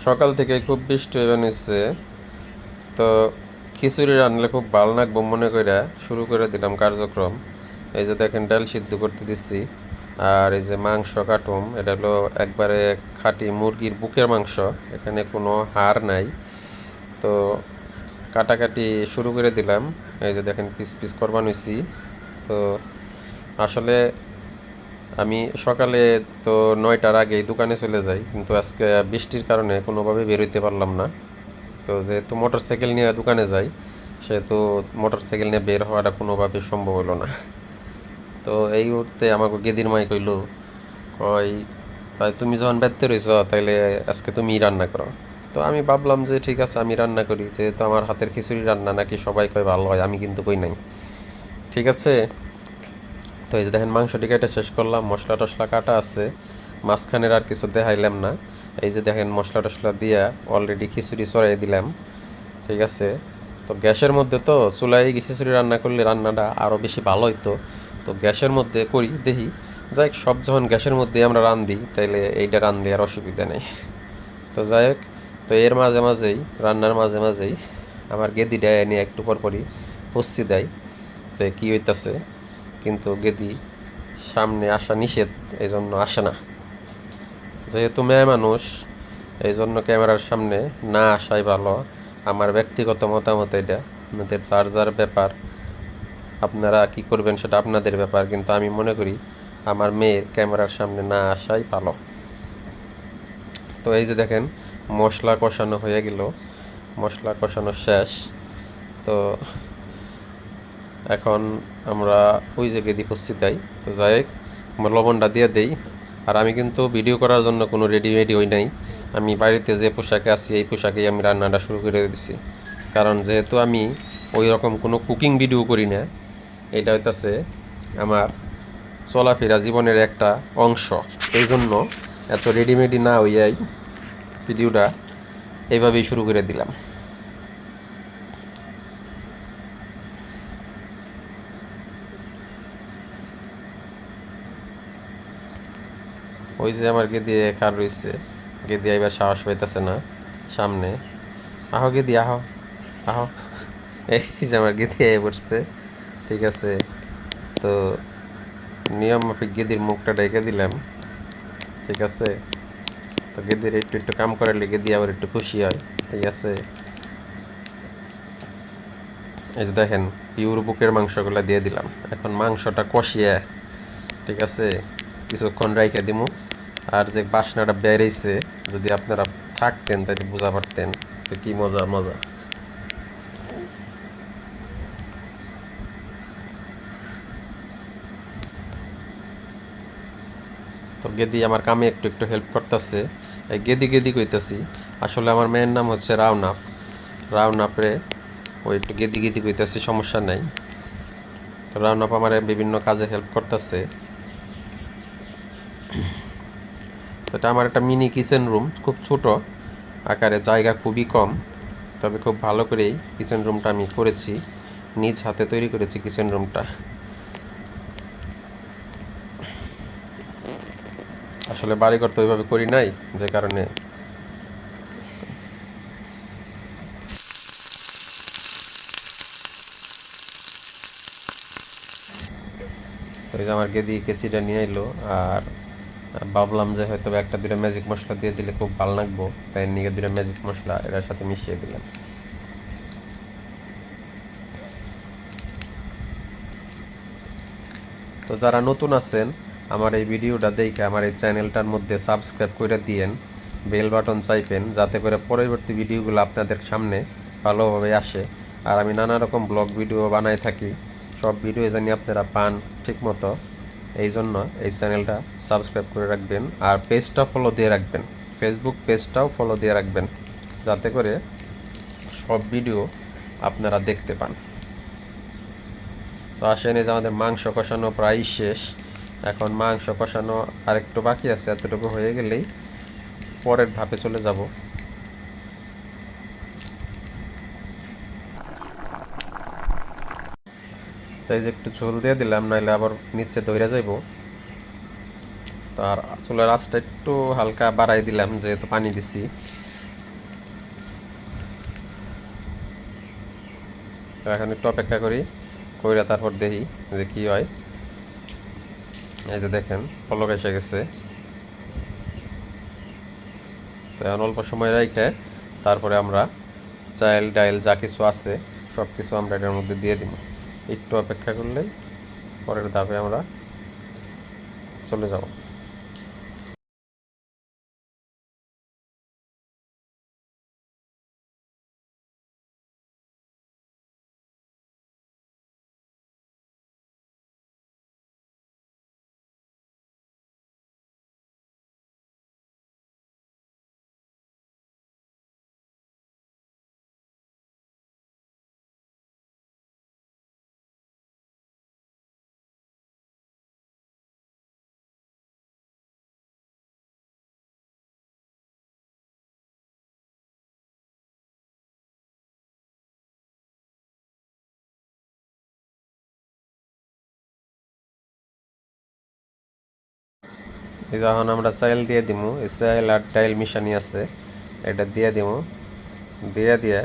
সকাল থেকে খুব বৃষ্টি হয়ে নিচ্ছে। তো খিচুড়ি রান্নলে খুব ভালো লাগবো মনে কইরা শুরু করে দিলাম কার্যক্রম। এই যে দেখেন ডাল সিদ্ধ করতে দিচ্ছি। আর এই যে মাংস কাটুম, এটা হলো একবারে খাঁটি মুরগির বুকের মাংস, এখানে কোনো হাড় নাই। তো কাটাকাটি শুরু করে দিলাম। এই যে দেখেন পিস পিস করবান হইছি। তো আসলে আমি সকালে তো 9টার আগেই দোকানে চলে যাই, কিন্তু আজকে বৃষ্টির কারণে কোনোভাবে বেরোতে পারলাম না। তো যেহেতু মোটর সাইকেল নিয়ে দোকানে যাই, সেহেতু মোটর সাইকেল নিয়ে বের হওয়াটা কোনোভাবে সম্ভব হলো না। তো এই মুহূর্তে আমাকে গেদির মাই কইলো, কই তাই তুমি যখন ব্যস্ত রইছ তাইলে আজকে তুমি রান্না করো। তো আমি ভাবলাম যে ঠিক আছে আমি রান্না করি, যেহেতু আমার হাতের খিচুড়ি রান্না নাকি সবাই কয় ভালো হয়, আমি কিন্তু কই নাই। ঠিক আছে। তো এই যে দেখেন মাংসটি কেটে শেষ করলাম, মশলা টশলা কাটা আছে, মাঝখানের আর কিছু দেখাইলাম না। এই যে দেখেন মশলা টশলা দিয়া অলরেডি খিচুড়ি চড়াই দিলাম। ঠিক আছে। তো গ্যাসের মধ্যে তো চুলায় খিচুড়ি রান্না করলে রান্নাটা আরও বেশি ভালো হইতো। তো গ্যাসের মধ্যে করি দেখি, যাই হোক, সব যখন গ্যাসের মধ্যে আমরা রান্ধি তাইলে এইটা রান্ধলে আর অসুবিধা নেই। তো যাই হোক, তো এর মাঝে মাঝেই, রান্নার মাঝে মাঝেই আমার গেদিটা এনে একটু পরপরই পস্তি দেয় যে কী হইতাছে, কিন্তু গেদি সামনে আসা নিষেধ, এই জন্য আসে না। যেহেতু মেয়ে মানুষ, এই জন্য ক্যামেরার সামনে না আসাই ভালো। আমার ব্যক্তিগত মতামত এটা, আপনাদের যার যার ব্যাপার, আপনারা কি করবেন সেটা আপনাদের ব্যাপার, কিন্তু আমি মনে করি আমার মেয়ের ক্যামেরার সামনে না আসাই ভালো। তো এই যে দেখেন মশলা কষানো হয়ে গেল, মশলা কষানো শেষ। তো এখন আমরা ওই যে গেদি পস্তি দেই। তো যাই হোক, আমরা লবণটা দিয়ে দেই। আর আমি কিন্তু ভিডিও করার জন্য কোনো রেডিমেডি হই নাই, আমি বাড়িতে যে পোশাকে আছি এই পোশাকেই আমি রান্নাটা শুরু করে দিছি। কারণ যেহেতু আমি ওই রকম কোনো কুকিং ভিডিও করি না, এটা হইতাছে আমার চলাফেরা জীবনের একটা অংশ। এই জন্য এত রেডিমেডি না হইয়াই ভিডিওটা এইভাবেই শুরু করে দিলাম। ওই যে আমার গেদি খার রয়েছে, গেদি আইবার সাহস পাইতেছে না সামনে। আহো গেদি, আহো আহো। এই যে আমার গেদি আই পড়ছে। ঠিক আছে। তো নিয়ম মাফিক গেদির মুখটা ডেকে দিলাম। ঠিক আছে। তো গেদির একটু একটু কাম করালে গেদি আবার একটু খুশি হয়। ঠিক আছে। এই যে দেখেন পিওর বুকের মাংসগুলো দিয়ে দিলাম। এখন মাংসটা কষিয়ে, ঠিক আছে, কিছুক্ষণ রাইখে দিমু। আর যে বাসনাটা বেড়েছে, যদি আপনারা থাকতেন তাহলে বুঝা পারতেন যে কি মজা মজা। তো গেদি আমার কামে একটু একটু হেল্প করতেছে। এই গেদি গেদি কইতাছি, আসলে আমার মেয়ের নাম হচ্ছে রাওনাপ। রাওনাপরে ওই একটু গেদি গেদি কইতাছি, সমস্যা নাই। তো রাওনাপ আমার বিভিন্ন কাজে হেল্প করতেছে। এটা আমার একটা মিনি কিচেন রুম, খুব ছোট আকারে, জায়গা খুবই কম, তবে খুব ভালো করেই কিচেন রুমটা আমি করেছি, নিজ হাতে তৈরি করেছি কিচেন রুমটা। আসলে বাড়িঘর তো ওইভাবে করি নাই, যে কারণে। তো এই যে আমার গেদি কেচিটা নিয়ে এলো। আর ভাবলাম যে হয়তো একটা দুটো ম্যাজিক মশলা দিয়ে দিলে খুব ভালো লাগবো, তাই নিয়ে দুটো ম্যাজিক মশলা এটার সাথে মিশিয়ে দিলাম। তো যারা নতুন আছেন, আমার এই ভিডিওটা দেখে আমার এই চ্যানেলটার মধ্যে সাবস্ক্রাইব করে দিয়েন, বেল বাটন চাইবেন, যাতে করে পরবর্তী ভিডিওগুলো আপনাদের সামনে ভালোভাবে আসে। আর আমি নানা রকম ব্লগ ভিডিও বানাই থাকি, সব ভিডিও জানি আপনারা পান ঠিক মতো। এই জন্য এই চ্যানেলটা সাবস্ক্রাইব করে রাখবেন, আর পেজটা ফলো দিয়ে রাখবেন, ফেসবুক পেজটাও ফলো দিয়ে রাখবেন, যাতে করে সব ভিডিও আপনারা দেখতে পান। তো আসেন, এই যে আমাদের মাংস কষানো প্রায় শেষ। এখন মাংস কষানো আরেকটু বাকি আছে, এতটুকু হয়ে গেলেই পরের ধাপে চলে যাব। তাই যে একটু ঝোল দিয়ে দিলাম, নাইলে আবার নিচে ধরে যাইব। তো আর চুলার আঁচটা একটু হালকা বাড়াই দিলাম, যেহেতু পানি দিছি। এখন একটু অপেক্ষা করি, কইরা তারপর দেখি যে কি হয়। এই যে দেখেন পলক এসে গেছে। তো এখন অল্প সময় রাইখে তারপরে আমরা চাল ডাইল যা কিছু আছে সব কিছু আমরা এটার মধ্যে দিয়ে দিব। একটু অপেক্ষা করলেই পরের ধাপে আমরা চলে যাব। এই যখন আমরা চাইল দিয়ে দিব, এই চাইল আর ডাইল মিশানি আছে এটা দিয়ে দিব। দিয়ে দিয়ে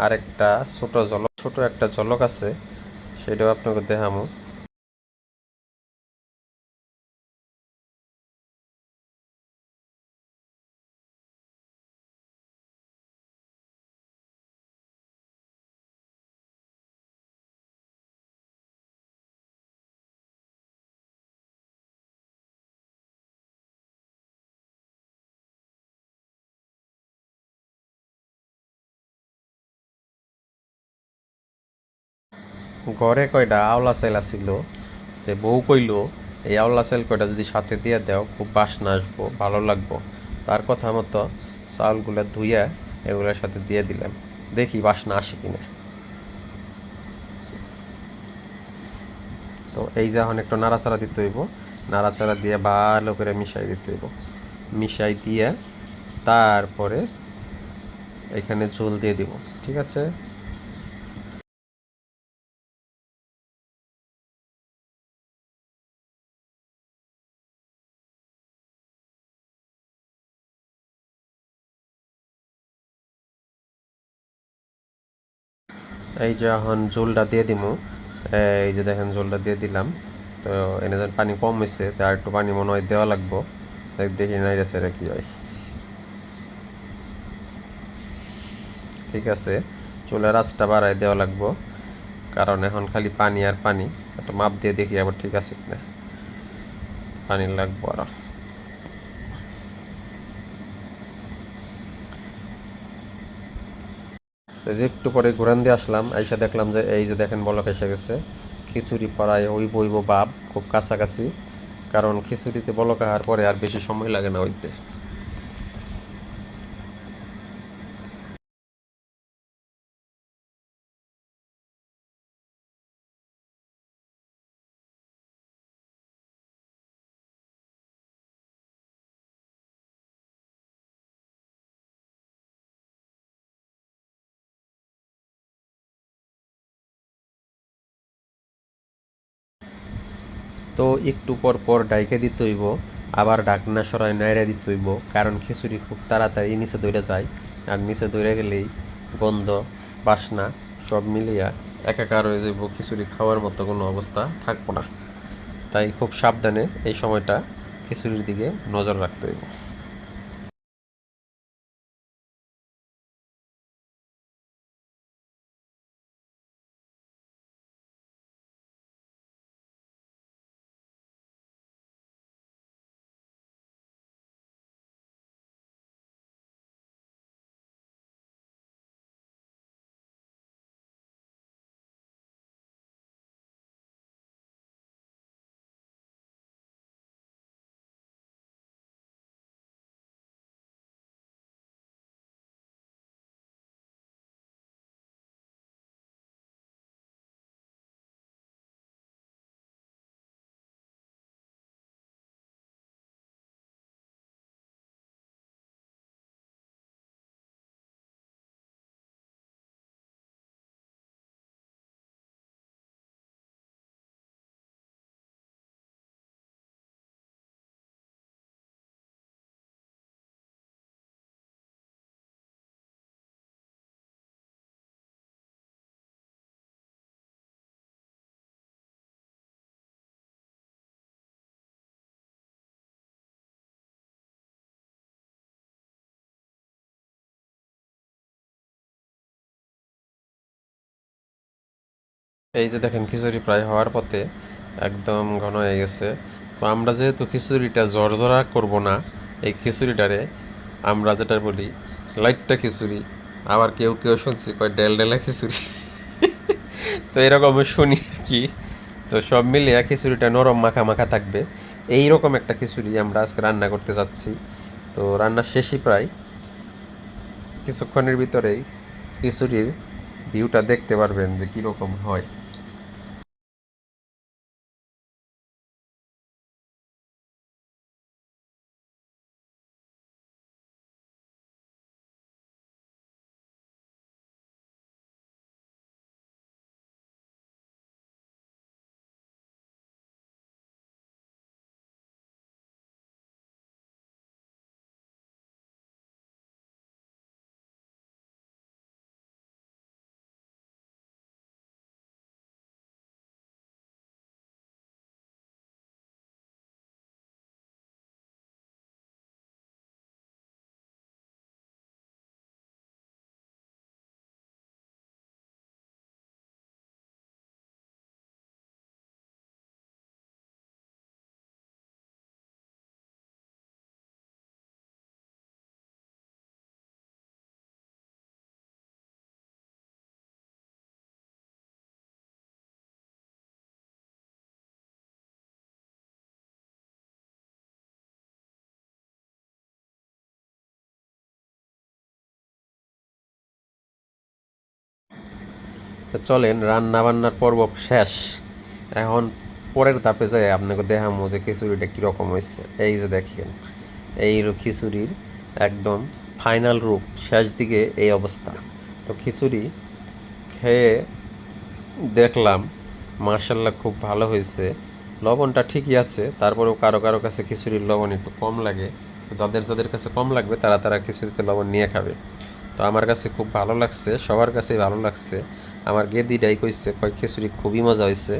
আরেকটা ছোট একটা ঝলক আছে, সেটাও আপনাকে দেখামু। ঘরে কয়টা আওলা চাইল আছিল, তে বউ কইলো এই আওলা চাইল কয়টা যদি সাথে দিয়ে দাও খুব বাসনা আসবো, ভালো লাগবো। তার কথা মতো চাউলগুলো ধুইয়া এগুলোর সাথে দিয়ে দিলাম, দেখি বাসনা আসে কিনা। তো এই যে এখন একটু নাড়াচাড়া দিতে হইব, নাড়াচাড়া দিয়ে ভালো করে মিশাই দিতে হইব। মিশাই দিয়ে তারপরে এখানে ঝোল দিয়ে দিব, ঠিক আছে। এই যে এখন ঝোলটা দিয়ে দিমু। এই যে দেখেন ঝোলটা দিয়ে দিলাম। তো এনে যখন পানি কম হয়েছে, তো আর একটু পানি মনে হয় দেওয়া লাগবো। দেখি নাইরে সেটা কি হয়। ঠিক আছে, চুলার আঁচটা বাড়ায় দেওয়া লাগবো, কারণ এখন খালি পানি আর পানি। একটা মাপ দিয়ে দেখি আবার ঠিক আছে কিনা। পানি লাগবো আরো। এই যে একটু পরে ঘুরান দিয়ে আসলাম, আইসা দেখলাম যে এই যে দেখেন বলক এসে গেছে। খিচুড়ি প্রায় হইব হইব ভাব, খুব কাছাকাছি। কারণ খিচুড়িতে বলক আসার পরে আর বেশি সময় লাগে না হইতে। তো একটু পর পর ডাইকে দিতে হইব, আবার ঢাকনা সরাই নাইড়া দিতে হইব, কারণ খিচুড়ি খুব তাড়াতাড়ি নিচে দইরা যায়। আর নিচে দইরা গেলেই গন্ধ, বাসনা সব মিলিয়া একাকার হয়ে যাইব, খিচুড়ি খাওয়ার মতো কোনো অবস্থা থাকবো না। তাই খুব সাবধানে এই সময়টা খিচুড়ির দিকে নজর রাখতে হইব। এই যে দেখেন খিচুড়ি প্রায় হওয়ার পথে, একদম ঘন হয়ে গেছে। তো আমরা যেহেতু খিচুড়িটা জরজরা করব না, এই খিচুড়িটারে আমরা যেটা বলি লাইটটা খিচুড়ি, আবার কেউ কেউ শুনছি কয় ডেল ডেলা খিচুড়ি। তো এরকম শুনি আর কি। তো সব মিলিয়ে খিচুড়িটা নরম মাখা মাখা থাকবে, এই রকম একটা খিচুড়ি আমরা আজকে রান্না করতে যাচ্ছি। তো রান্নার শেষই প্রায়, কিছুক্ষণের ভিতরেই খিচুড়ির ভিউটা দেখতে পারবেন যে কীরকম হয়। তো চলেন, রান্না বান্নার পর্ব শেষ। এখন পরের ধাপে যাই আপনাকে দেখামো যে খিচুড়িটা কীরকম হয়েছে। এই যে দেখেন, এই খিচুড়ির একদম ফাইনাল রূপ, শেষ দিকে এই অবস্থা। তো খিচুড়ি খেয়ে দেখলাম, মার্শাল্লাহ খুব ভালো হয়েছে। লবণটা ঠিকই আছে, তারপরেও কারো কারো কাছে খিচুড়ির লবণ একটু কম লাগে। যাদের যাদের কাছে কম লাগবে তারা তারা খিচুড়িতে লবণ নিয়ে খাবে। তো আমার কাছে খুব ভালো লাগছে, সবার কাছেই ভালো লাগছে। আমার গেদিটাই কইছে, কয় খিচুড়ি খুবই মজা হয়েছে।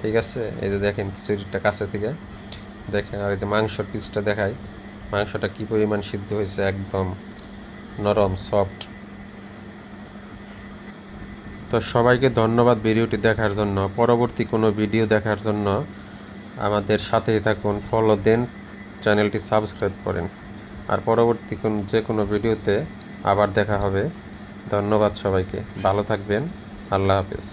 ঠিক আছে, এই যে দেখেন খিচুড়িটা কাছে থেকে দেখেন, আর এই যে মাংসর পিসটা দেখাই, মাংসটা কি পরিমাণ সিদ্ধ হয়েছে, একদম নরম সফট। তো সবাইকে ধন্যবাদ ভিডিওটি দেখার জন্য। পরবর্তী কোনো ভিডিও দেখার জন্য আমাদের সাথেই থাকুন, ফলো দেন, চ্যানেলটি সাবস্ক্রাইব করেন। আর পরবর্তী যে কোনো ভিডিওতে আবার দেখা হবে। ধন্যবাদ সবাইকে, ভালো থাকবেন, আল্লাহ হাফেজ।